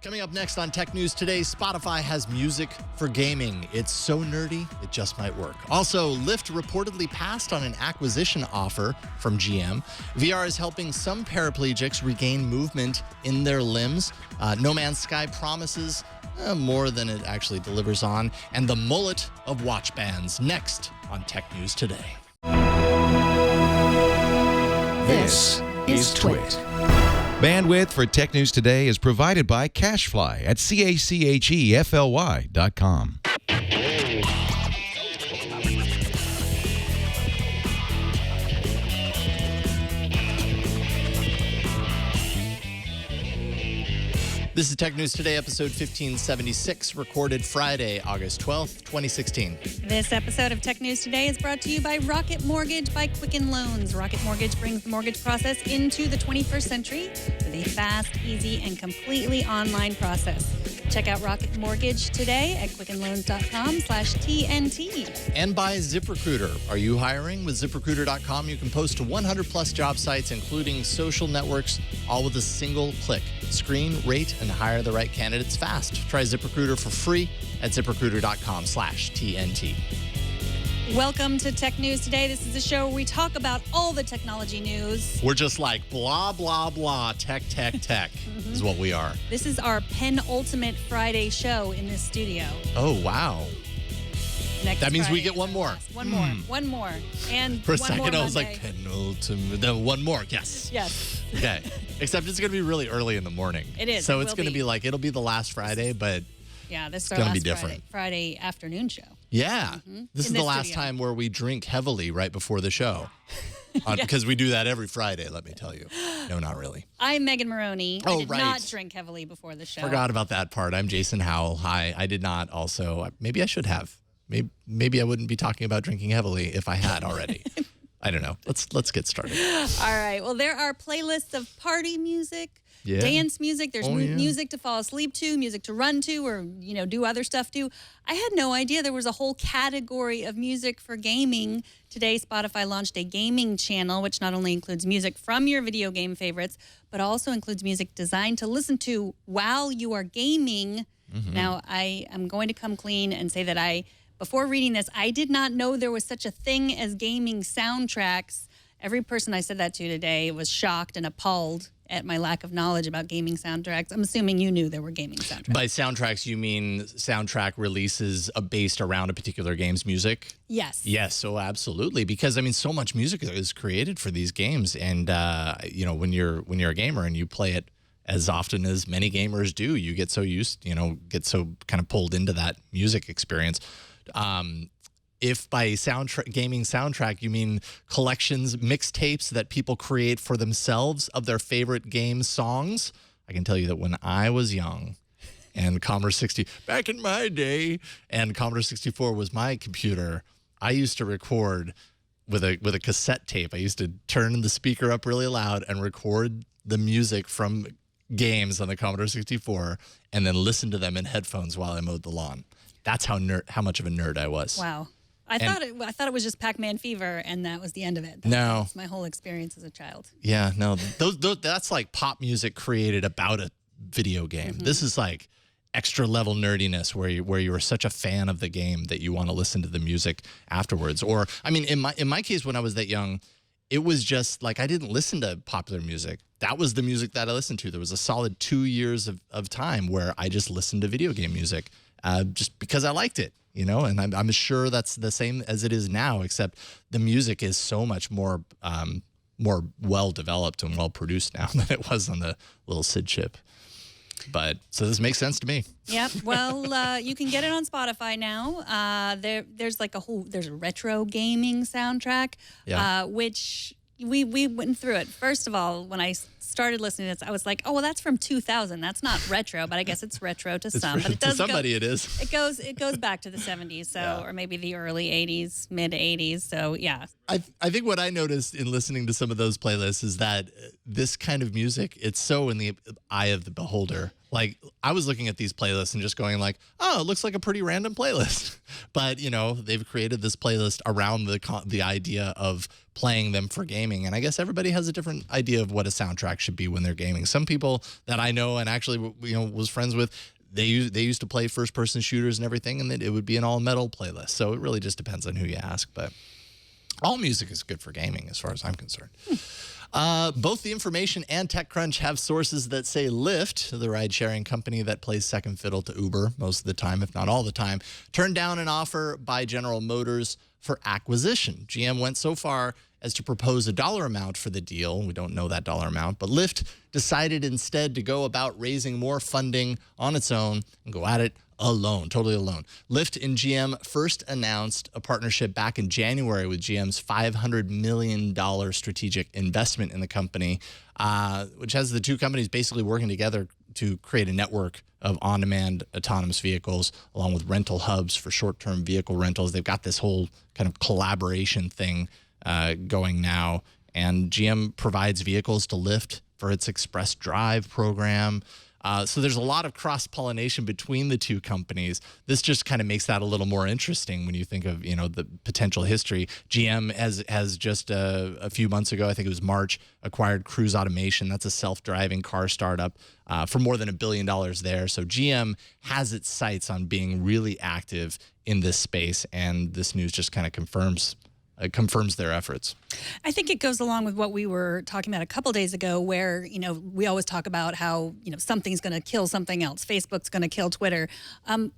Coming up next on Tech News Today, Spotify has music for gaming. It's so nerdy, it just might work. Also, Lyft reportedly passed on an acquisition offer from GM. VR is helping some paraplegics regain movement in their limbs. No Man's Sky promises more than it actually delivers on. And the mullet of watch bands next on Tech News Today. This is Twit. Bandwidth for Tech News Today is provided by CacheFly at CACHEFLY.com. This is Tech News Today, episode 1576, recorded Friday, August 12th, 2016. This episode of Tech News Today is brought to you by Rocket Mortgage by Quicken Loans. Rocket Mortgage brings the mortgage process into the 21st century with a fast, easy, and completely online process. Check out Rocket Mortgage today at quickenloans.com/TNT. And by ZipRecruiter. Are you hiring? With ZipRecruiter.com, you can post to 100-plus job sites, including social networks, all with a single click. Screen, rate, and hire the right candidates fast. Try ZipRecruiter for free at ZipRecruiter.com/TNT. Welcome to Tech News Today. This is a show where we talk about all the technology news. We're just like blah, blah, blah, tech, tech, tech is what we are. This is our penultimate Friday show in this studio. Oh, wow. Next That means Friday we get one more. One more. And For a one second, more I was Monday. like, penultimate. No, one more. Yes. Yes. Okay. Except it's going to be really early in the morning. It is. So It it's will going to be. be like, it'll be the last Friday, but Yeah, this is It's our gonna be last different. Friday afternoon show. yeah. This is In the this last studio. time where we drink heavily right before the show. Because we do that every Friday, let me tell you. No, not really. I'm Megan Morrone. I Oh, did right. not drink heavily before the show. Forgot about that part. I'm Jason Howell. Hi. I did not also. Maybe I should have. Maybe I wouldn't be talking about drinking heavily if I had already. I don't know. Let's get started. All right. Well, there are playlists of party music, Yeah. dance music. There's Oh, yeah. music to fall asleep to, music to run to, or do other stuff to. I had no idea there was a whole category of music for gaming. Today, Spotify launched a gaming channel, which not only includes music from your video game favorites, but also includes music designed to listen to while you are gaming. Mm-hmm. Now, I am going to come clean and say that before reading this, I did not know there was such a thing as gaming soundtracks. Every person I said that to today was shocked and appalled at my lack of knowledge about gaming soundtracks. I'm assuming you knew there were gaming soundtracks. By soundtracks, you mean soundtrack releases based around a particular game's music? Yes. Yes, so absolutely. Because I mean, so much music is created for these games, and when you're a gamer and you play it as often as many gamers do, you get so get so kind of pulled into that music experience. If by gaming soundtrack you mean collections, mixtapes that people create for themselves of their favorite game songs, I can tell you that when I was young and back in my day, and Commodore 64 was my computer, I used to record with a cassette tape. I used to turn the speaker up really loud and record the music from games on the Commodore 64 and then listen to them in headphones while I mowed the lawn. That's how much of a nerd I was. Wow. I thought it was just Pac-Man Fever, and that was the end of it. That's my whole experience as a child. Yeah, no, that's like pop music created about a video game. Mm-hmm. This is like extra level nerdiness where you were such a fan of the game that you want to listen to the music afterwards. Or I mean, in my case, when I was that young, it was just like I didn't listen to popular music. That was the music that I listened to. There was a solid 2 years of time where I just listened to video game music just because I liked it. And I'm sure that's the same as it is now, except the music is so much more well developed and well produced now than it was on the little SID chip. But so this makes sense to me. Yep. Well, you can get it on Spotify now. There's a retro gaming soundtrack, which we went through it. First of all, when I started listening to this, I was like, oh, well, that's from 2000. That's not retro, but I guess it's retro to some. But it does to somebody it is. It goes back to the 70s, or maybe the early 80s, mid 80s. So yeah. I think what I noticed in listening to some of those playlists is that this kind of music, it's so in the eye of the beholder. Like, I was looking at these playlists and just going like, oh, it looks like a pretty random playlist. But, you know, they've created this playlist around the idea of playing them for gaming. And I guess everybody has a different idea of what a soundtrack should be when they're gaming. Some people that I know and actually, you know, was friends with, they used to play first-person shooters and everything, and it would be an all-metal playlist. So it really just depends on who you ask. But all music is good for gaming as far as I'm concerned. Both the Information and TechCrunch have sources that say Lyft, the ride-sharing company that plays second fiddle to Uber most of the time, if not all the time, turned down an offer by General Motors for acquisition. GM went so far as to propose a dollar amount for the deal. We don't know that dollar amount, but Lyft decided instead to go about raising more funding on its own and go at it alone, totally alone. Lyft and GM first announced a partnership back in January with GM's $500 million strategic investment in the company, which has the two companies basically working together to create a network of on-demand autonomous vehicles, along with rental hubs for short-term vehicle rentals. They've got this whole kind of collaboration thing going now, and GM provides vehicles to Lyft for its Express Drive program. So there's a lot of cross-pollination between the two companies. This just kind of makes that a little more interesting when you think of, you know, the potential history. GM has just a few months ago, I think it was March, acquired Cruise Automation. That's a self-driving car startup for more than $1 billion there. So GM has its sights on being really active in this space, and this news just kind of confirms their efforts. I think it goes along with what we were talking about a couple days ago, where, you know, we always talk about how, you know, something's going to kill something else. Facebook's going to kill Twitter.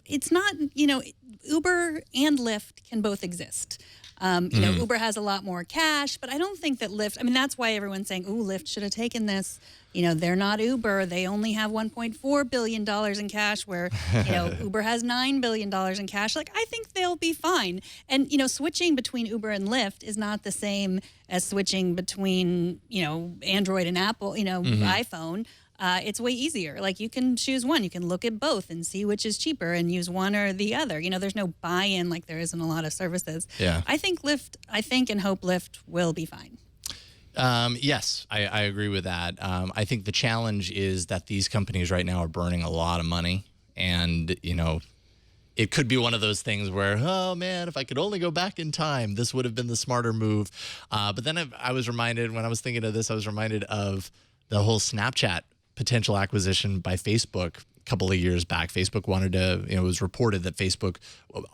It's not, you know, Uber and Lyft can both exist. You know, Uber has a lot more cash, but I don't think that Lyft, I mean, that's why everyone's saying, ooh, Lyft should have taken this. You know, they're not Uber. They only have $1.4 billion in cash, where, you know, Uber has $9 billion in cash. Like, I think they'll be fine. And, you know, switching between Uber and Lyft is not the same as switching between, you know, Android and Apple, you know, iPhone. It's way easier. Like, you can choose one. You can look at both and see which is cheaper and use one or the other. You know, there's no buy-in like there is in a lot of services. Yeah. I think and hope Lyft will be fine. Yes, I agree with that. I think the challenge is that these companies right now are burning a lot of money. And, you know, it could be one of those things where, oh, man, if I could only go back in time, this would have been the smarter move. But then I was reminded, when I was thinking of this, I was reminded of the whole Snapchat potential acquisition by Facebook a couple of years back. Facebook wanted to, you know, it was reported that Facebook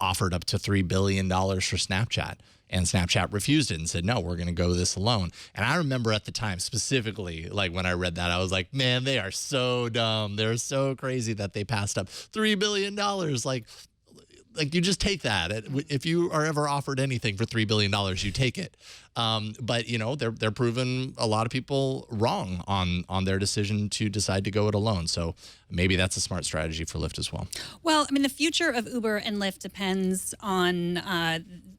offered up to $3 billion for Snapchat, and Snapchat refused it and said, no, we're going to go this alone. And I remember at the time specifically, like when I read that, I was like, man, they are so dumb. They're so crazy that they passed up $3 billion. Like you just take that. If you are ever offered anything for $3 billion, you take it. But, you know, they're proving a lot of people wrong on their decision to decide to go it alone. So maybe that's a smart strategy for Lyft as well. Well, I mean, the future of Uber and Lyft depends on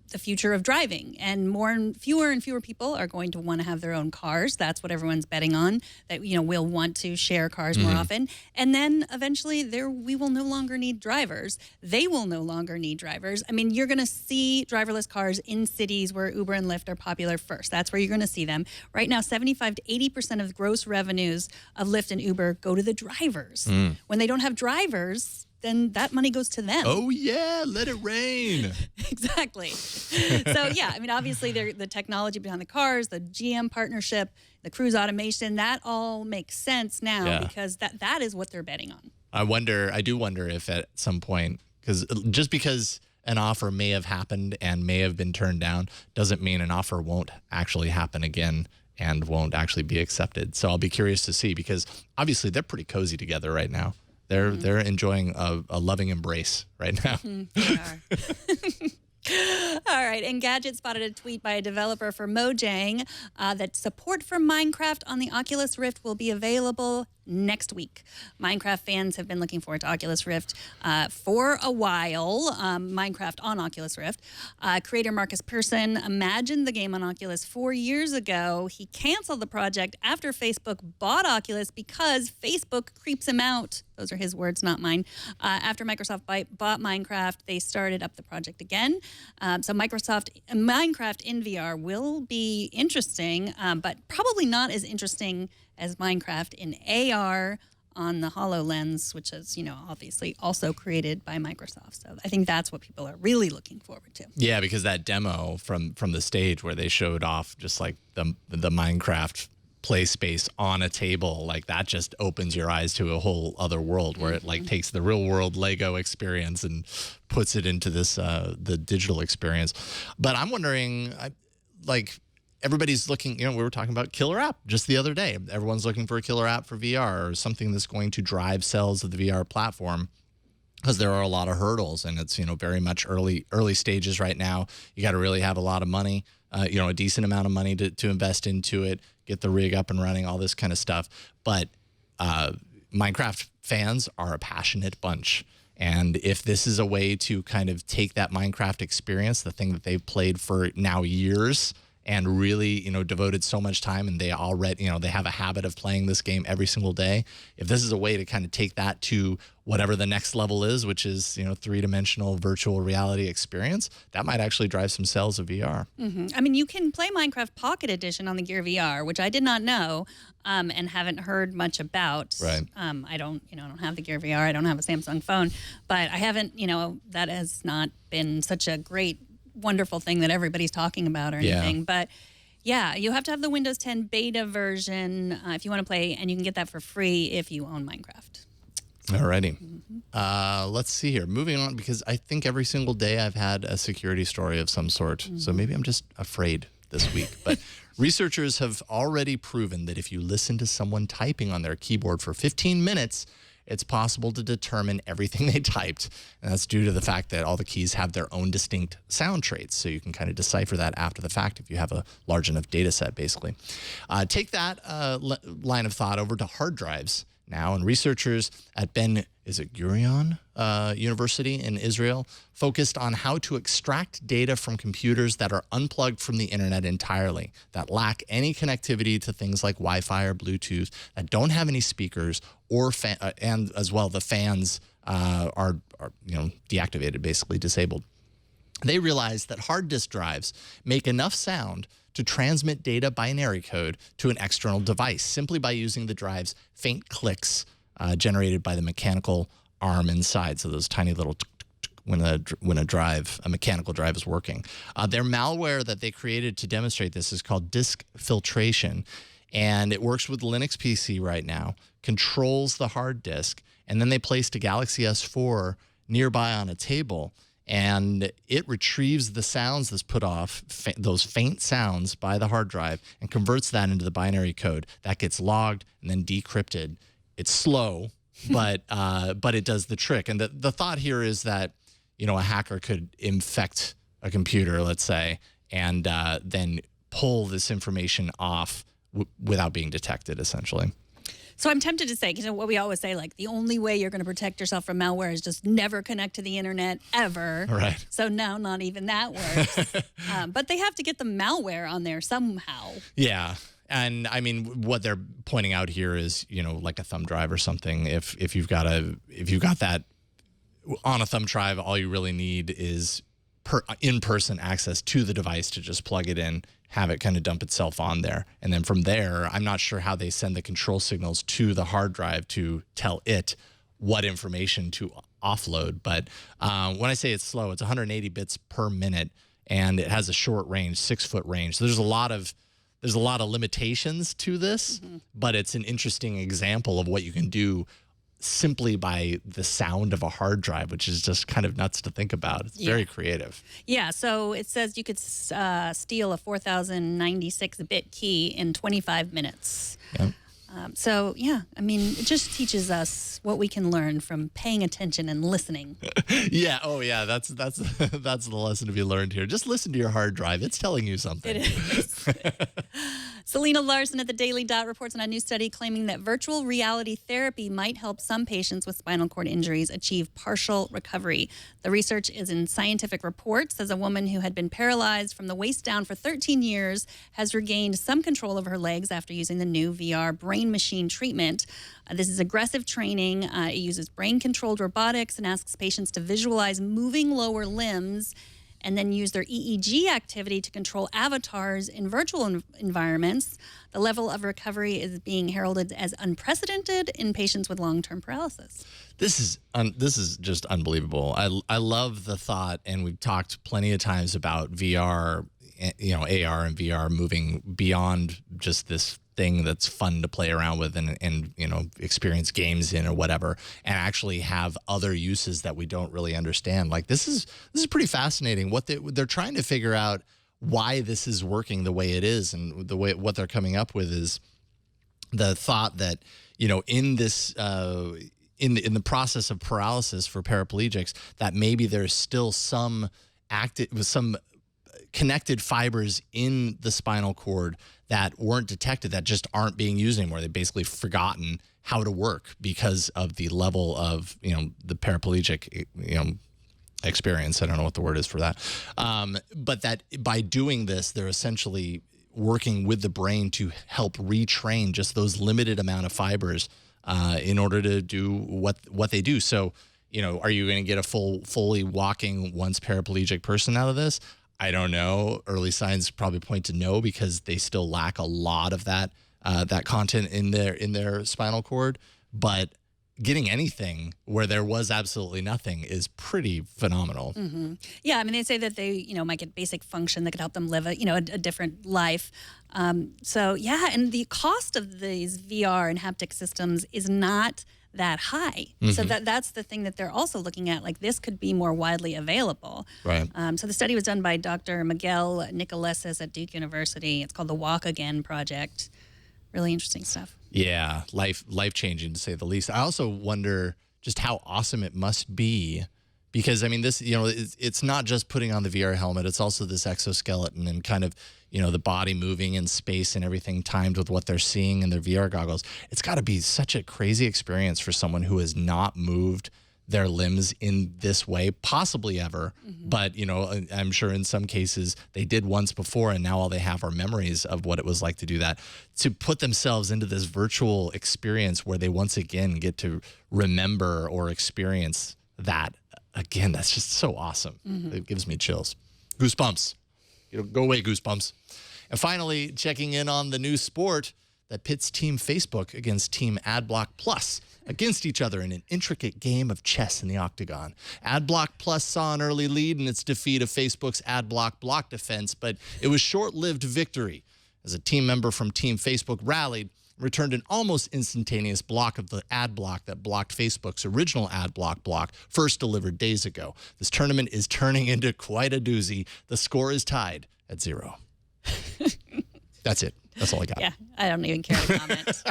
the future of driving, and fewer and fewer people are going to want to have their own cars. That's what everyone's betting on, that, you know, we'll want to share cars more often. And then eventually we will no longer need drivers. They will no longer need drivers. I mean, you're going to see driverless cars in cities where Uber and Lyft are popular first. That's where you're going to see them. Right now, 75 to 80% of gross revenues of Lyft and Uber go to the drivers. When they don't have drivers, then that money goes to them. Oh, yeah, let it rain. Exactly. So, yeah, I mean, obviously, the technology behind the cars, the GM partnership, the Cruise Automation, that all makes sense now because that is what they're betting on. I do wonder if at some point, because an offer may have happened and may have been turned down doesn't mean an offer won't actually happen again and won't actually be accepted. So I'll be curious to see, because obviously they're pretty cozy together right now. They're enjoying a loving embrace right now. They are. All right, Engadget spotted a tweet by a developer for Mojang that support for Minecraft on the Oculus Rift will be available next week. Minecraft fans have been looking forward to Oculus Rift for a while. Minecraft on Oculus Rift. Creator Marcus Persson imagined the game on Oculus 4 years ago. He canceled the project after Facebook bought Oculus because Facebook creeps him out. Those are his words, not mine. After Microsoft bought Minecraft, they started up the project again. So Minecraft in VR will be interesting, but probably not as interesting as Minecraft in AR on the HoloLens, which is, obviously also created by Microsoft. So I think that's what people are really looking forward to. Yeah, because that demo from the stage where they showed off just like the Minecraft play space on a table, like that just opens your eyes to a whole other world where it like takes the real world Lego experience and puts it into this the digital experience. But I'm wondering, like, everybody's looking, we were talking about killer app just the other day. Everyone's looking for a killer app for VR or something that's going to drive sales of the VR platform, because there are a lot of hurdles, and it's, very much early stages right now. You got to really have a lot of money, a decent amount of money to invest into it, get the rig up and running, all this kind of stuff. But Minecraft fans are a passionate bunch. And if this is a way to kind of take that Minecraft experience, the thing that they've played for now years, and really, devoted so much time, and they already, they have a habit of playing this game every single day. If this is a way to kind of take that to whatever the next level is, which is, three-dimensional virtual reality experience, that might actually drive some sales of VR. Mm-hmm. I mean, you can play Minecraft Pocket Edition on the Gear VR, which I did not know and haven't heard much about. Right. I don't have the Gear VR. I don't have a Samsung phone, but I haven't, that has not been such a great, wonderful thing that everybody's talking about or anything. But yeah, you have to have the Windows 10 beta version if you want to play, and you can get that for free if you own Minecraft. Alrighty. Let's see here. Moving on, because I think every single day I've had a security story of some sort. So maybe I'm just afraid this week. But researchers have already proven that if you listen to someone typing on their keyboard for 15 minutes, it's possible to determine everything they typed. And that's due to the fact that all the keys have their own distinct sound traits. So you can kind of decipher that after the fact if you have a large enough data set, basically. Take that line of thought over to hard drives now. And researchers at Gurion University in Israel focused on how to extract data from computers that are unplugged from the internet entirely, that lack any connectivity to things like Wi-Fi or Bluetooth, that don't have any speakers, or and as well the fans are deactivated, basically disabled. They realized that hard disk drives make enough sound to transmit data binary code to an external device simply by using the drive's faint clicks generated by the mechanical arm inside. So those tiny little when a mechanical drive is working. Their malware that they created to demonstrate this is called disk filtration, and it works with Linux PC right now, controls the hard disk, and then they placed a Galaxy S4 nearby on a table, and it retrieves the sounds that's put off, those faint sounds by the hard drive, and converts that into the binary code. That gets logged and then decrypted. It's slow, but it does the trick. And the thought here is that, a hacker could infect a computer, let's say, and then pull this information off without being detected, essentially. So I'm tempted to say, because what we always say, like, the only way you're going to protect yourself from malware is just never connect to the internet ever. Right. So now not even that works. But they have to get the malware on there somehow. Yeah. And I mean, what they're pointing out here is, like a thumb drive or something. If you've got that on a thumb drive, all you really need is in-person access to the device to just plug it in, have it kind of dump itself on there. And then from there, I'm not sure how they send the control signals to the hard drive to tell it what information to offload. But when I say it's slow, it's 180 bits per minute, and it has a short range, 6-foot range. So there's a lot of limitations to this, but it's an interesting example of what you can do simply by the sound of a hard drive, which is just kind of nuts to think about. It's very creative. Yeah, so it says you could steal a 4096-bit key in 25 minutes. Yep. So, yeah, I mean, it just teaches us what we can learn from paying attention and listening. Yeah. Oh, yeah. That's the lesson to be learned here. Just listen to your hard drive. It's telling you something. It is. Selena Larson at the Daily Dot reports on a new study claiming that virtual reality therapy might help some patients with spinal cord injuries achieve partial recovery. The research is in Scientific Reports, as a woman who had been paralyzed from the waist down for 13 years has regained some control of her legs after using the new VR brain machine treatment. This is aggressive training. It uses brain-controlled robotics and asks patients to visualize moving lower limbs and then use their EEG activity to control avatars in virtual environments. The level of recovery is being heralded as unprecedented in patients with long-term paralysis. This is just unbelievable. I love the thought, and we've talked plenty of times about VR, AR and VR moving beyond just this thing that's fun to play around with and experience games in or whatever, and actually have other uses that we don't really understand. Like this is pretty fascinating. What they're trying to figure out why this is working the way it is, and what they're coming up with is the thought that in this in the process of paralysis for paraplegics, that maybe there's still some connected fibers in the spinal cord that weren't detected, that just aren't being used anymore. They've basically forgotten how to work because of the level of, the paraplegic, experience. I don't know what the word is for that. But that by doing this, they're essentially working with the brain to help retrain just those limited amount of fibers in order to do what they do. So, are you going to get a fully walking, once paraplegic person out of this? I don't know. Early signs probably point to no, because they still lack a lot of that content in their spinal cord. But getting anything where there was absolutely nothing is pretty phenomenal. Mm-hmm. Yeah, I mean, they say that they might get basic function that could help them live a different life. So yeah, and the cost of these VR and haptic systems is not that high. Mm-hmm. So that's the thing that they're also looking at. Like, this could be more widely available. Right. So the study was done by Dr. Miguel Nicoleses at Duke University. It's called the Walk Again Project. Really interesting stuff. Yeah, life-changing to say the least. I also wonder just how awesome it must be, because I mean, this, it's not just putting on the VR helmet. It's also this exoskeleton and kind of, the body moving in space and everything timed with what they're seeing in their VR goggles. It's got to be such a crazy experience for someone who has not moved their limbs in this way, possibly ever. Mm-hmm. But, I'm sure in some cases they did once before, and now all they have are memories of what it was like to do that. To put themselves into this virtual experience where they once again get to remember or experience that again, that's just so awesome. Mm-hmm. It gives me chills. Goosebumps. Go away, goosebumps. And finally, checking in on the new sport that pits Team Facebook against Team AdBlock Plus against each other in an intricate game of chess in the octagon. AdBlock Plus saw an early lead in its defeat of Facebook's AdBlock block defense, but it was short-lived victory as a team member from Team Facebook rallied, returned an almost instantaneous block of the ad block that blocked Facebook's original AdBlock block, first delivered days ago. This tournament is turning into quite a doozy. The score is tied at 0. That's it. That's all I got. Yeah, I don't even care to comment.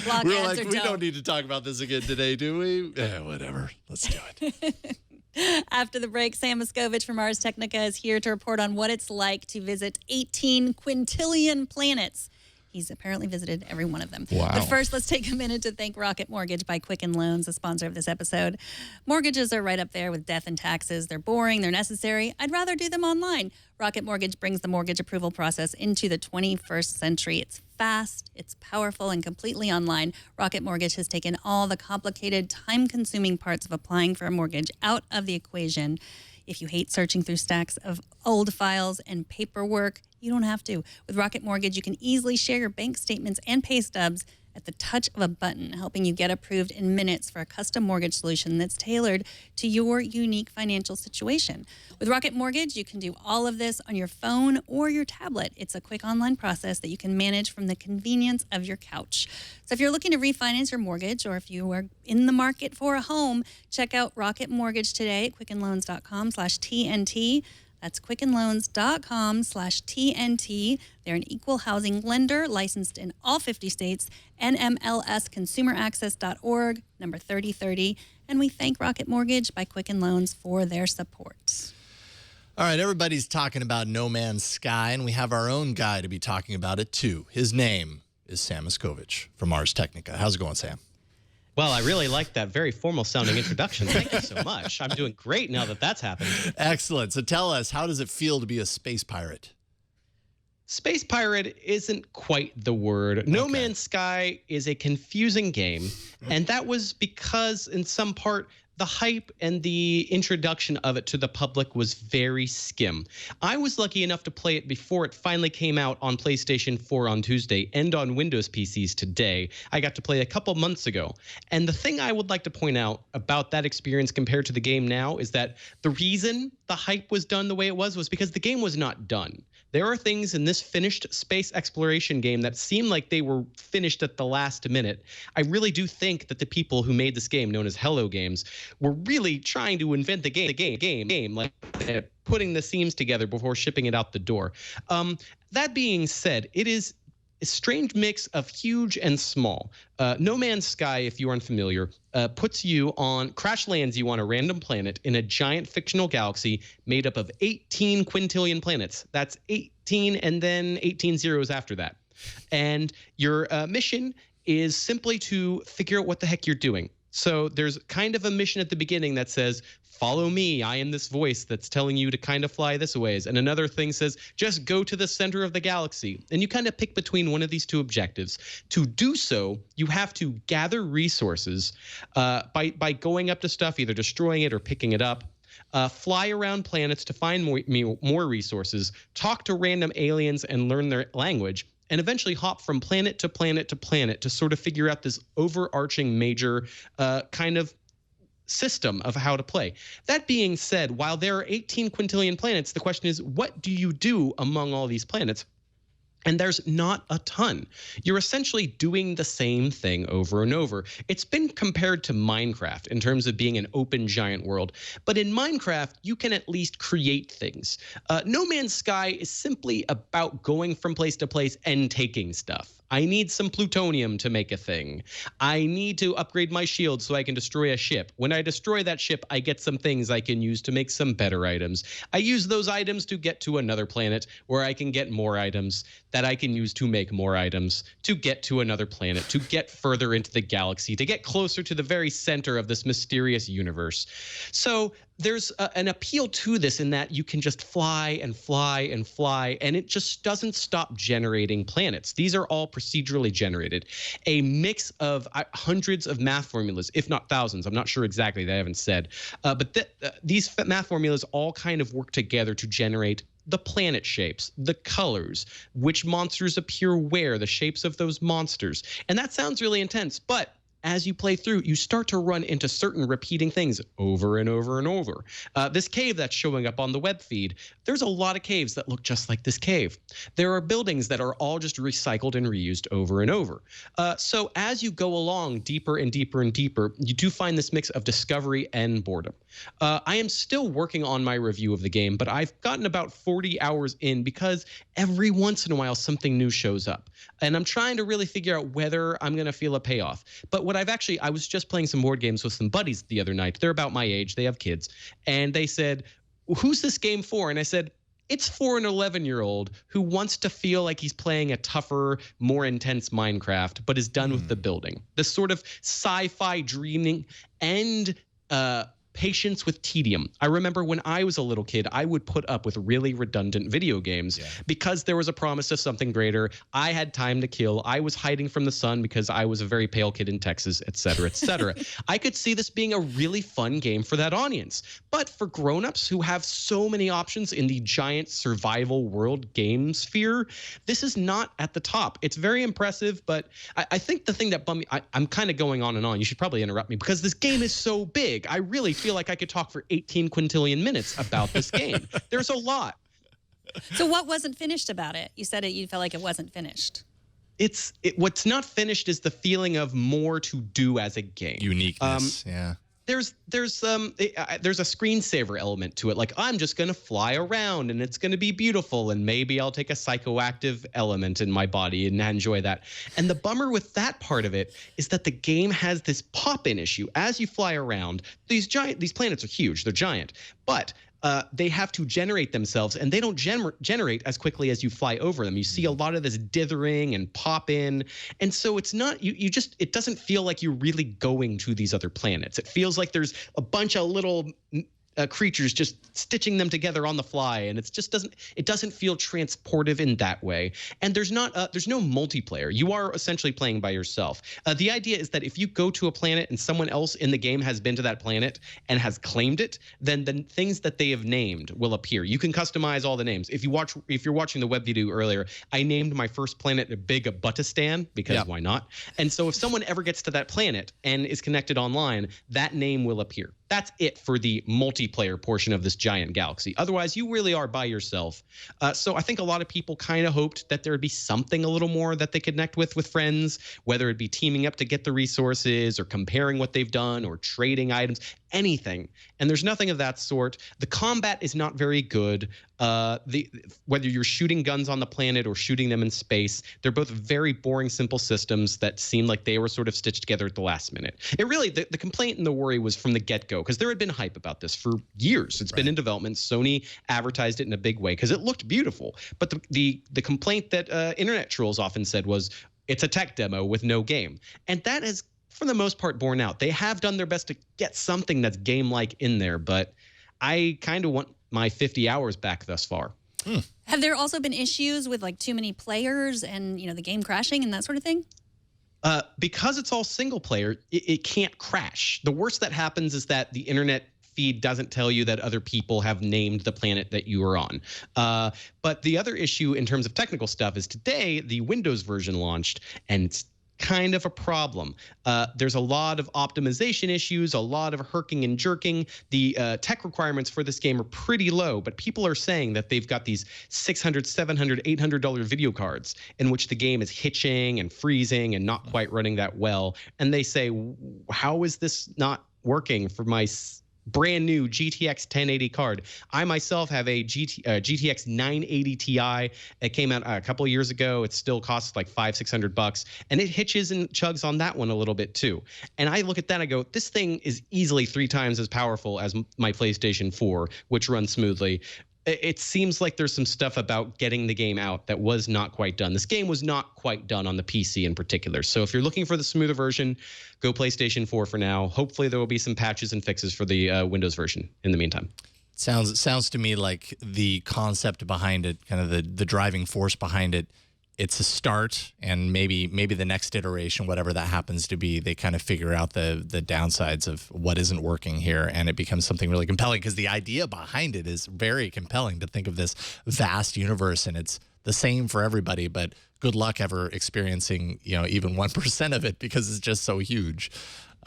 Block We're ads like, are we dope. don't need to talk about this again today, do we? Whatever. Let's do it. After the break, Sam Machkovech from Ars Technica is here to report on what it's like to visit 18 quintillion planets. He's apparently visited every one of them. Wow. But first, let's take a minute to thank Rocket Mortgage by Quicken Loans, the sponsor of this episode. Mortgages are right up there with death and taxes. They're boring. They're necessary. I'd rather do them online. Rocket Mortgage brings the mortgage approval process into the 21st century. It's fast, it's powerful, and completely online. Rocket Mortgage has taken all the complicated, time-consuming parts of applying for a mortgage out of the equation. If you hate searching through stacks of old files and paperwork, you don't have to. With Rocket Mortgage, you can easily share your bank statements and pay stubs at the touch of a button, helping you get approved in minutes for a custom mortgage solution that's tailored to your unique financial situation. With Rocket Mortgage, you can do all of this on your phone or your tablet. It's a quick online process that you can manage from the convenience of your couch. So if you're looking to refinance your mortgage, or if you are in the market for a home, check out Rocket Mortgage today at quickenloans.com/TNT. That's quickenloans.com/TNT. They're an equal housing lender licensed in all 50 states, NMLSconsumeraccess.org, number 3030. And we thank Rocket Mortgage by Quicken Loans for their support. All right, everybody's talking about No Man's Sky, and we have our own guy to be talking about it too. His name is Sam Machkovech from Ars Technica. How's it going, Sam? Well, I really like that very formal-sounding introduction. Thank you so much. I'm doing great now that that's happened. Excellent. So tell us, how does it feel to be a space pirate? Space pirate isn't quite the word. No Man's Sky is a confusing game, and that was because, in some part, the hype and the introduction of it to the public was very skim. I was lucky enough to play it before it finally came out on PlayStation 4 on Tuesday and on Windows PCs today. I got to play a couple months ago. And the thing I would like to point out about that experience compared to the game now is that the reason the hype was done the way it was because the game was not done. There are things in this finished space exploration game that seem like they were finished at the last minute. I really do think that the people who made this game, known as Hello Games, were really trying to invent the game, like putting the seams together before shipping it out the door. That being said, it is a strange mix of huge and small. No Man's Sky, if you aren't familiar, crash lands you on a random planet in a giant fictional galaxy made up of 18 quintillion planets. That's 18 and then 18 zeros after that. And your mission is simply to figure out what the heck you're doing. So there's kind of a mission at the beginning that says, follow me, I am this voice that's telling you to kind of fly this ways. And another thing says, just go to the center of the galaxy. And you kind of pick between one of these two objectives. To do so, you have to gather resources by going up to stuff, either destroying it or picking it up. Fly around planets to find more resources, talk to random aliens and learn their language, and eventually hop from planet to planet to planet to sort of figure out this overarching major kind of system of how to play. That being said, while there are 18 quintillion planets, the question is, what do you do among all these planets? And there's not a ton. You're essentially doing the same thing over and over. It's been compared to Minecraft in terms of being an open giant world. But in Minecraft, you can at least create things. No Man's Sky is simply about going from place to place and taking stuff. I need some plutonium to make a thing. I need to upgrade my shield so I can destroy a ship. When I destroy that ship, I get some things I can use to make some better items. I use those items to get to another planet where I can get more items that I can use to make more items, to get to another planet, to get further into the galaxy, to get closer to the very center of this mysterious universe. So there's an appeal to this in that you can just fly and fly and fly, and it just doesn't stop generating planets. These are all procedurally generated. A mix of hundreds of math formulas, if not thousands. I'm not sure exactly, they haven't said. But these math formulas all kind of work together to generate the planet shapes, the colors, which monsters appear where, the shapes of those monsters. And that sounds really intense, but as you play through, you start to run into certain repeating things over and over and over. This cave that's showing up on the web feed, there's a lot of caves that look just like this cave. There are buildings that are all just recycled and reused over and over. So as you go along deeper and deeper and deeper, you do find this mix of discovery and boredom. I am still working on my review of the game, but I've gotten about 40 hours in because every once in a while something new shows up. And I'm trying to really figure out whether I'm going to feel a payoff. But I was just playing some board games with some buddies the other night. They're about my age. They have kids. And they said, who's this game for? And I said, it's for an 11-year-old who wants to feel like he's playing a tougher, more intense Minecraft, but is done with the building. This sort of sci-fi dreaming and patience with tedium. I remember when I was a little kid, I would put up with really redundant video games because there was a promise of something greater. I had time to kill. I was hiding from the sun because I was a very pale kid in Texas, et cetera, et cetera. I could see this being a really fun game for that audience. But for grown-ups who have so many options in the giant survival world game sphere, this is not at the top. It's very impressive, but I think the thing that bummed me, I'm kind of going on and on. You should probably interrupt me because this game is so big. I really feel like I could talk for 18 quintillion minutes about this game. There's a lot. So what wasn't finished about it? You said you felt like it wasn't finished. What's not finished is the feeling of more to do as a game. Uniqueness, yeah. There's a screensaver element to it. Like, I'm just going to fly around and it's going to be beautiful. And maybe I'll take a psychoactive element in my body and enjoy that. And the bummer with that part of it is that the game has this pop-in issue. As you fly around, these planets are huge. They're giant. But they have to generate themselves, and they don't generate as quickly as you fly over them. You see a lot of this dithering and pop in, and so it's not it doesn't feel like you're really going to these other planets. It feels like there's a bunch of little creatures, just stitching them together on the fly, and it doesn't feel transportive in that way. And there's no multiplayer. You are essentially playing by yourself. The idea is that if you go to a planet and someone else in the game has been to that planet and has claimed it, then the things that they have named will appear. You can customize all the names. If you're watching the web video earlier, I named my first planet Big Buttistan because why not? And so if someone ever gets to that planet and is connected online, that name will appear. That's it for the multiplayer portion of this giant galaxy. Otherwise, you really are by yourself. So I think a lot of people kind of hoped that there would be something a little more that they could connect with friends, whether it be teaming up to get the resources or comparing what they've done or trading items, anything. And there's nothing of that sort. The combat is not very good. Whether you're shooting guns on the planet or shooting them in space, they're both very boring, simple systems that seem like they were sort of stitched together at the last minute. It really, the complaint and the worry was from the get-go, because there had been hype about this for years. It's been in development. Sony advertised it in a big way because it looked beautiful. But the complaint that internet trolls often said was, it's a tech demo with no game. And that has, for the most part, borne out. They have done their best to get something that's game-like in there, but I kind of want my 50 hours back thus far. Have there also been issues with like too many players and the game crashing and that sort of thing? Because it's all single player, it can't crash. The worst that happens is that the internet feed doesn't tell you that other people have named the planet that you are on. But the other issue in terms of technical stuff is today the Windows version launched, and it's kind of a problem. There's a lot of optimization issues, a lot of herking and jerking. The tech requirements for this game are pretty low, but people are saying that they've got these $600, $700, $800 video cards in which the game is hitching and freezing and not quite running that well. And they say, how is this not working for my brand new GTX 1080 card? I myself have a GTX 980 Ti. It came out a couple of years ago. It still costs like $500-600, and it hitches and chugs on that one a little bit too. And I look at that, I go, this thing is easily 3 times as powerful as my PlayStation 4, which runs smoothly. It seems like there's some stuff about getting the game out that was not quite done. This game was not quite done on the PC in particular. So if you're looking for the smoother version, go PlayStation 4 for now. Hopefully there will be some patches and fixes for the Windows version in the meantime. Sounds to me like the concept behind it, kind of the driving force behind it, it's a start, and maybe the next iteration, whatever that happens to be, they kind of figure out the downsides of what isn't working here, and it becomes something really compelling, because the idea behind it is very compelling, to think of this vast universe and it's the same for everybody, but good luck ever experiencing even 1% of it, because it's just so huge.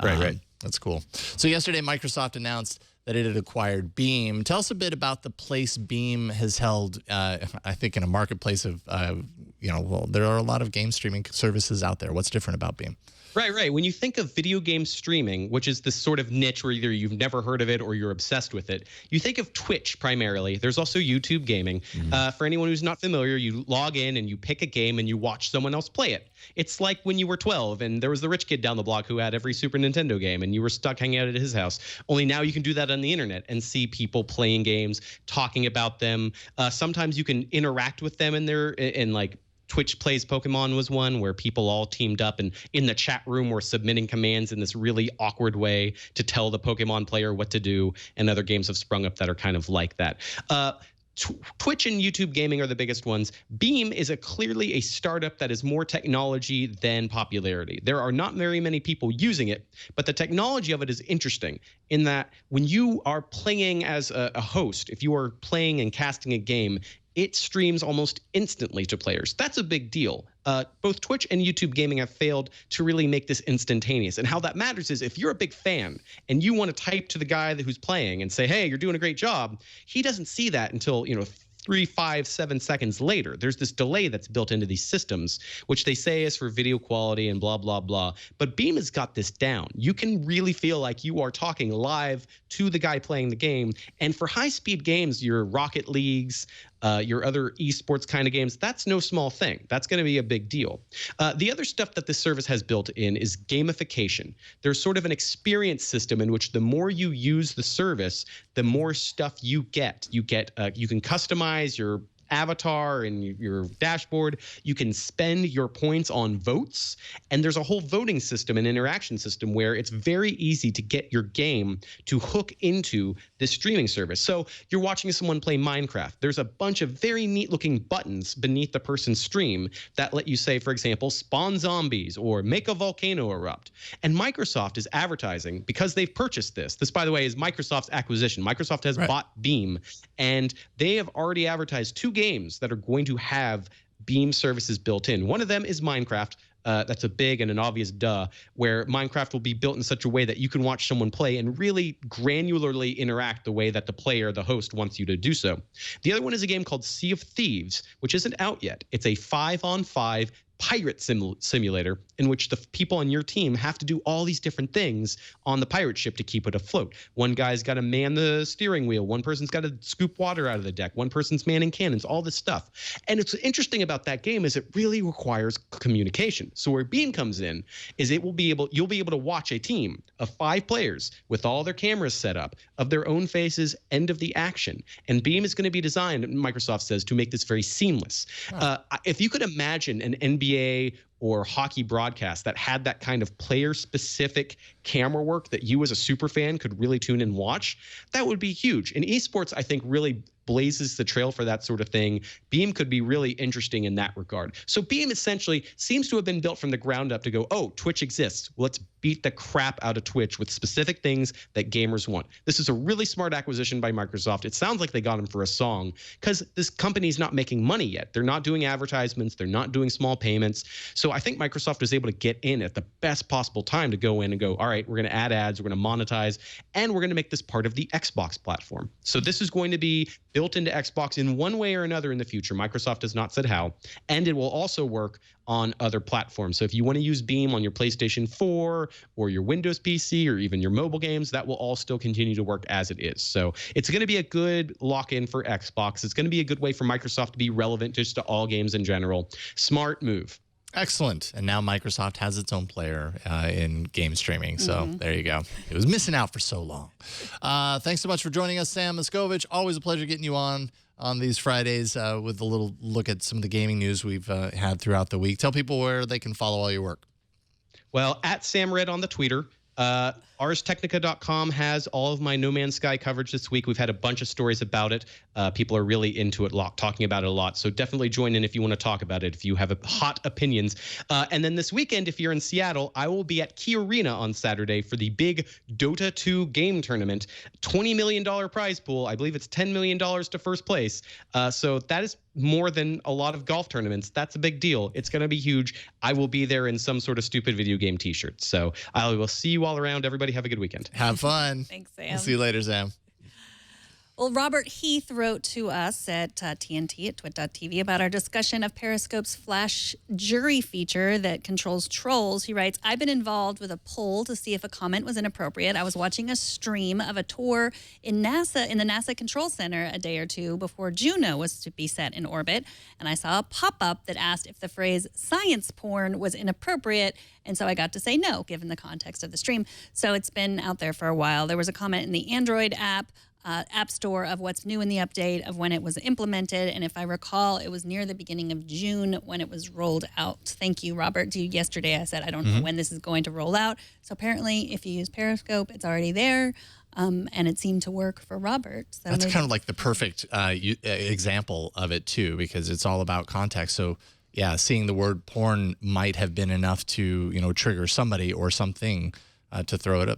Right. That's cool. So yesterday Microsoft announced that it had acquired Beam. Tell us a bit about the place Beam has held, I think, in a marketplace of, well, there are a lot of game streaming services out there. What's different about Beam? Right. When you think of video game streaming, which is this sort of niche where either you've never heard of it or you're obsessed with it, you think of Twitch primarily. There's also YouTube gaming. For anyone who's not familiar, you log in and you pick a game and you watch someone else play it. It's like when you were 12 and there was the rich kid down the block who had every Super Nintendo game and you were stuck hanging out at his house. Only now you can do that on the internet and see people playing games, talking about them. Sometimes you can interact with them in like Twitch Plays Pokemon was one where people all teamed up and in the chat room were submitting commands in this really awkward way to tell the Pokemon player what to do, and other games have sprung up that are kind of like that. Twitch and YouTube gaming are the biggest ones. Beam is clearly a startup that is more technology than popularity. There are not very many people using it, but the technology of it is interesting in that when you are playing as a host, if you are playing and casting a game, it streams almost instantly to players. That's a big deal. Both Twitch and YouTube gaming have failed to really make this instantaneous. And how that matters is if you're a big fan and you want to type to the guy who's playing and say, hey, you're doing a great job, he doesn't see that until, 3, 5, 7 seconds later. There's this delay that's built into these systems, which they say is for video quality and blah, blah, blah. But Beam has got this down. You can really feel like you are talking live to the guy playing the game. And for high-speed games, your Rocket Leagues, your other esports kind of games, that's no small thing. That's going to be a big deal. The other stuff that this service has built in is gamification. There's sort of an experience system in which the more you use the service, the more stuff you get. You can customize your avatar and your dashboard. You can spend your points on votes, and there's a whole voting system and interaction system where it's very easy to get your game to hook into this streaming service. So you're watching someone play Minecraft. There's a bunch of very neat looking buttons beneath the person's stream that let you say, for example, spawn zombies or make a volcano erupt. And Microsoft is advertising, because they've purchased this. This, by the way, is Microsoft's acquisition. Microsoft has bought Beam, and they have already advertised 2 games that are going to have Beam services built in. One of them is Minecraft. That's a big and an obvious duh, where Minecraft will be built in such a way that you can watch someone play and really granularly interact the way that the player, the host, wants you to do so. The other one is a game called Sea of Thieves, which isn't out yet. It's a 5-on-5 pirate simulator in which the people on your team have to do all these different things on the pirate ship to keep it afloat. One guy's got to man the steering wheel. One person's got to scoop water out of the deck. One person's manning cannons, all this stuff. And it's interesting about that game is it really requires communication. So where Beam comes in is you'll be able to watch a team of 5 players with all their cameras set up of their own faces, end of the action. And Beam is going to be designed, Microsoft says, to make this very seamless. If you could imagine an NBA or hockey broadcast that had that kind of player-specific camera work that you as a super fan could really tune and watch, that would be huge. And esports, I think, really blazes the trail for that sort of thing. Beam could be really interesting in that regard. So Beam essentially seems to have been built from the ground up to go, oh, Twitch exists. Let's beat the crap out of Twitch with specific things that gamers want. This is a really smart acquisition by Microsoft. It sounds like they got him for a song, because this company's not making money yet. They're not doing advertisements. They're not doing small payments. So I think Microsoft was able to get in at the best possible time to go in and go, all right, we're going to add ads, we're going to monetize, and we're going to make this part of the Xbox platform. So this is going to be built into Xbox in one way or another in the future. Microsoft has not said how, and it will also work on other platforms. So if you want to use Beam on your PlayStation 4 or your Windows PC or even your mobile games, that will all still continue to work as it is. So it's going to be a good lock-in for Xbox. It's going to be a good way for Microsoft to be relevant just to all games in general. Smart move. Excellent. And now Microsoft has its own player in game streaming. So there you go. It was missing out for so long. Thanks so much for joining us, Sam Machkovech. Always a pleasure getting you on these Fridays with a little look at some of the gaming news we've had throughout the week. Tell people where they can follow all your work. Well, at Sam Red on the Twitter. ArsTechnica.com has all of my No Man's Sky coverage this week. We've had a bunch of stories about it. People are really into it, talking about it a lot. So definitely join in if you want to talk about it, if you have hot opinions. And then this weekend, if you're in Seattle, I will be at Key Arena on Saturday for the big Dota 2 game tournament. $20 million prize pool. I believe it's $10 million to first place. So that is more than a lot of golf tournaments. That's a big deal. It's going to be huge. I will be there in some sort of stupid video game t-shirt. So I will see you all around. Everybody have a good weekend. Have fun. Thanks, Sam. We'll see you later, Sam. Well, Robert Heath wrote to us at TNT at twit.tv about our discussion of Periscope's Flash jury feature that controls trolls. He writes, I've been involved with a poll to see if a comment was inappropriate. I was watching a stream of a tour in the NASA Control Center a day or two before Juno was to be set in orbit, and I saw a pop-up that asked if the phrase science porn was inappropriate, and so I got to say no, given the context of the stream. So it's been out there for a while. There was a comment in the Android app Store of what's new in the update of when it was implemented. And if I recall, it was near the beginning of June when it was rolled out. Thank you, Robert. Yesterday I said, I don't know when this is going to roll out. So apparently if you use Periscope, it's already there. And it seemed to work for Robert. So that's kind of like the perfect example of it too, because it's all about context. So yeah, seeing the word porn might have been enough to, trigger somebody or something to throw it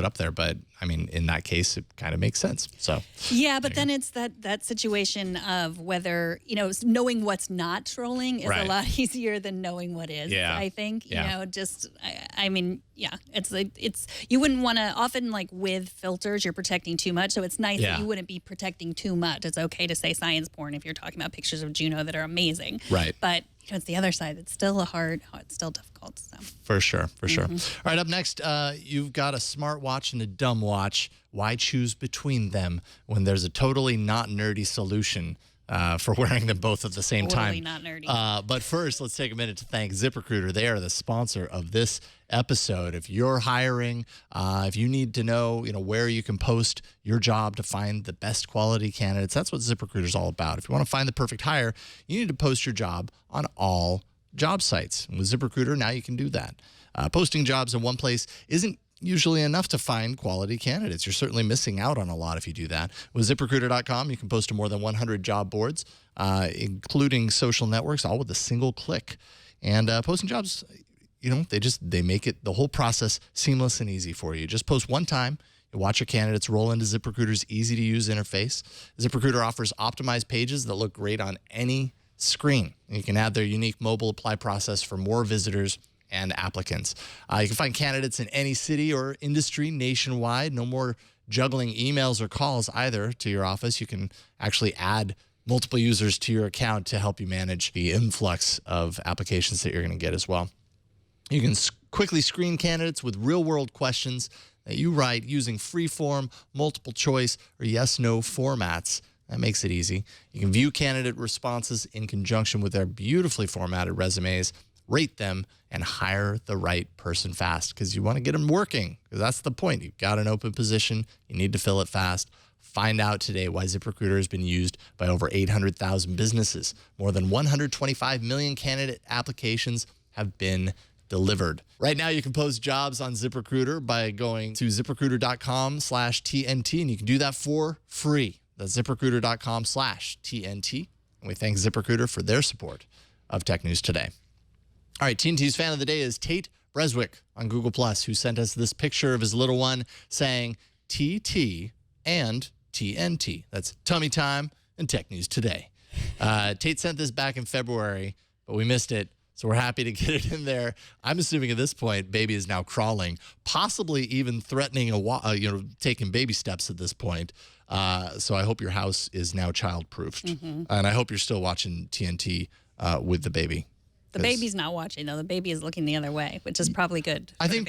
up there. But I mean, in that case, it kind of makes sense. So yeah, but then it's that situation of whether knowing what's not trolling is a lot easier than knowing what is. Yeah. I think I mean, it's you wouldn't want to often with filters you're protecting too much, so it's nice that you wouldn't be protecting too much. It's okay to say science porn if you're talking about pictures of Juno that are amazing, right? But it's the other side. It's still it's still difficult. So. For sure. All right, up next, you've got a smartwatch and a dumb watch. Why choose between them when there's a totally not nerdy solution for wearing them both at the same Totally time. not nerdy. But first, let's take a minute to thank ZipRecruiter. They are the sponsor of this episode. If you're hiring, if you need to know, where you can post your job to find the best quality candidates, that's what ZipRecruiter is all about. If you want to find the perfect hire, you need to post your job on all job sites. And with ZipRecruiter, now you can do that. Posting jobs in one place isn't usually enough to find quality candidates. You're certainly missing out on a lot if you do that. With ZipRecruiter.com, you can post to more than 100 job boards, including social networks, all with a single click. And posting jobs, they make it the whole process seamless and easy for you. Just post one time. You watch your candidates roll into ZipRecruiter's easy-to-use interface. ZipRecruiter offers optimized pages that look great on any screen. You can add their unique mobile apply process for more visitors and applicants. You can find candidates in any city or industry nationwide. No more juggling emails or calls either to your office. You can actually add multiple users to your account to help you manage the influx of applications that you're going to get as well. You can quickly screen candidates with real-world questions that you write using free-form, multiple choice, or yes-no formats. That makes it easy. You can view candidate responses in conjunction with their beautifully formatted resumes, rate them, and hire the right person fast because you want to get them working, because that's the point. You've got an open position. You need to fill it fast. Find out today why ZipRecruiter has been used by over 800,000 businesses. More than 125 million candidate applications have been delivered. Right now, you can post jobs on ZipRecruiter by going to ZipRecruiter.com/TNT, and you can do that for free. That's ZipRecruiter.com/TNT. And we thank ZipRecruiter for their support of Tech News Today. All right, TNT's fan of the day is Tate Breswick on Google+, who sent us this picture of his little one saying TT and TNT. That's Tummy Time and Tech News Today. Tate sent this back in February, but we missed it, so we're happy to get it in there. I'm assuming at this point, baby is now crawling, possibly even threatening taking baby steps at this point. So I hope your house is now child-proofed, and I hope you're still watching TNT with the baby. The baby's not watching though. The baby is looking the other way, which is probably good. I think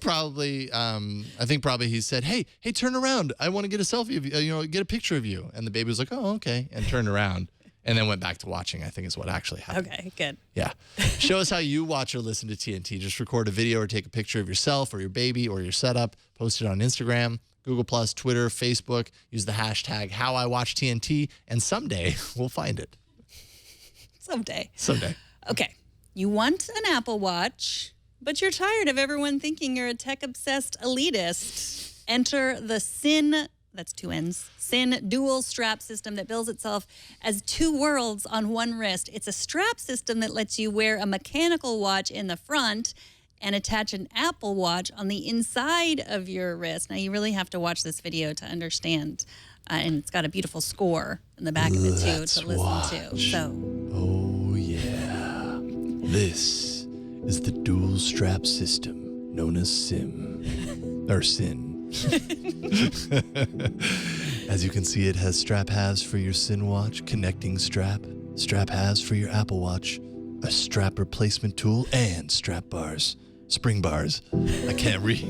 probably he said, "Hey, turn around. I want to get a selfie of you. Get a picture of you." And the baby was like, "Oh, okay," and turned around, and then went back to watching. I think is what actually happened. Okay, good. Yeah. Show us how you watch or listen to TNT. Just record a video or take a picture of yourself or your baby or your setup. Post it on Instagram, Google+, Twitter, Facebook. Use the hashtag #HowIWatchTNT, and someday we'll find it. Someday. Okay, you want an Apple Watch, but you're tired of everyone thinking you're a tech-obsessed elitist. Enter the SIN, that's two N's, SIN dual strap system that bills itself as two worlds on one wrist. It's a strap system that lets you wear a mechanical watch in the front and attach an Apple Watch on the inside of your wrist. Now, you really have to watch this video to understand. And it's got a beautiful score in the back of it, too, to listen to. So. Oh, yeah. This is the dual strap system known as SIN. As you can see, it has strap halves for your SIN watch, connecting strap halves for your Apple Watch, a strap replacement tool, and strap bars, spring bars. I can't read.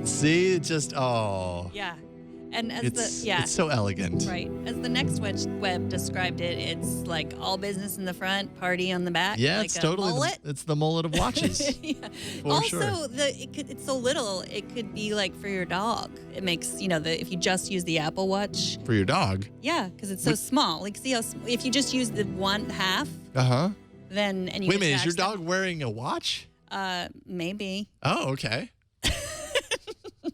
See, it just, Yeah. And as it's so elegant. Right. As the Next Web described it, it's like all business in the front, party on the back. Yeah, like it's totally mullet. It's the mullet of watches. Yeah. Also, it's so little. It could be like for your dog. It makes if you just use the Apple Watch For your dog. Yeah, because it's so small. Like see how if you just use the one half. Then and you. Wait a minute, is your dog wearing a watch? Maybe. Oh, okay.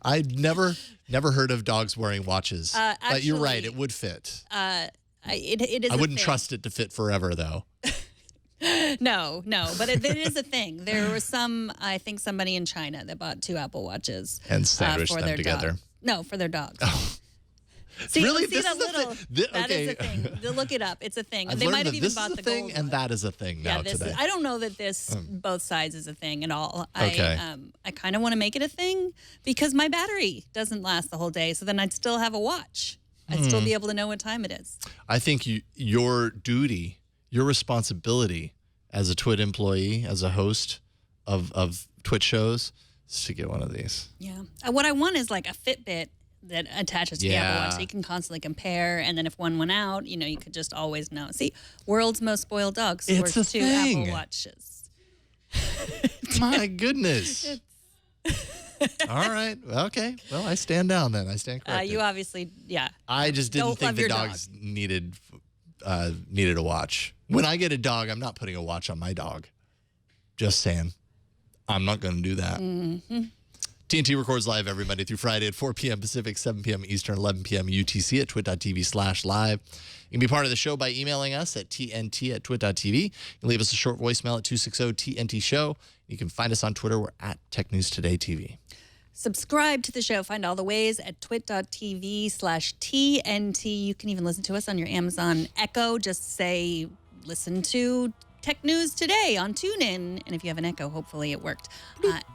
I'd never heard of dogs wearing watches. But you're right, it would fit. It is. I wouldn't trust it to fit forever, though. No, but it is a thing. There was I think somebody in China that bought two Apple Watches and sandwiched for them their together. Dog. No, for their dogs. Oh. See, really? See that little? That is a thing. Look it up. It's a thing. I've they might have even this bought is the a thing, gold and one. that is a thing now today. I don't know that this both sides is a thing at all. Okay. I kind of want to make it a thing because my battery doesn't last the whole day. So then I'd still have a watch. I'd still be able to know what time it is. I think your duty, your responsibility as a Twit employee, as a host of Twit shows, is to get one of these. Yeah. What I want is like a Fitbit that attaches to the Apple Watch. So you can constantly compare. And then if one went out, you could just always know. See, world's most spoiled dog scores It's a 2 thing. Apple Watches. My goodness. All right. Okay. Well, I stand down then. I stand corrected. You obviously, I just didn't don't think love the your dogs needed a watch. When I get a dog, I'm not putting a watch on my dog. Just saying. I'm not going to do that. Mm-hmm. TNT records live every Monday through Friday at 4 p.m. Pacific, 7 p.m. Eastern, 11 p.m. UTC at twit.tv/live. You can be part of the show by emailing us at tnt@twit.tv. You can leave us a short voicemail at 260-TNT-SHOW. You can find us on Twitter. We're at Tech News Today TV. Subscribe to the show. Find all the ways at twit.tv/TNT. You can even listen to us on your Amazon Echo. Just say, listen to Tech News Today on TuneIn. And if you have an Echo, hopefully it worked.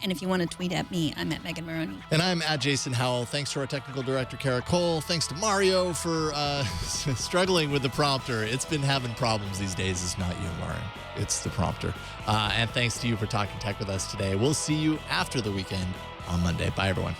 And if you want to tweet at me, I'm at Megan Morrone. And I'm at Jason Howell. Thanks to our technical director, Kara Cole. Thanks to Mario for struggling with the prompter. It's been having problems these days. It's not you, Mario. It's the prompter. And thanks to you for talking tech with us today. We'll see you after the weekend on Monday. Bye, everyone.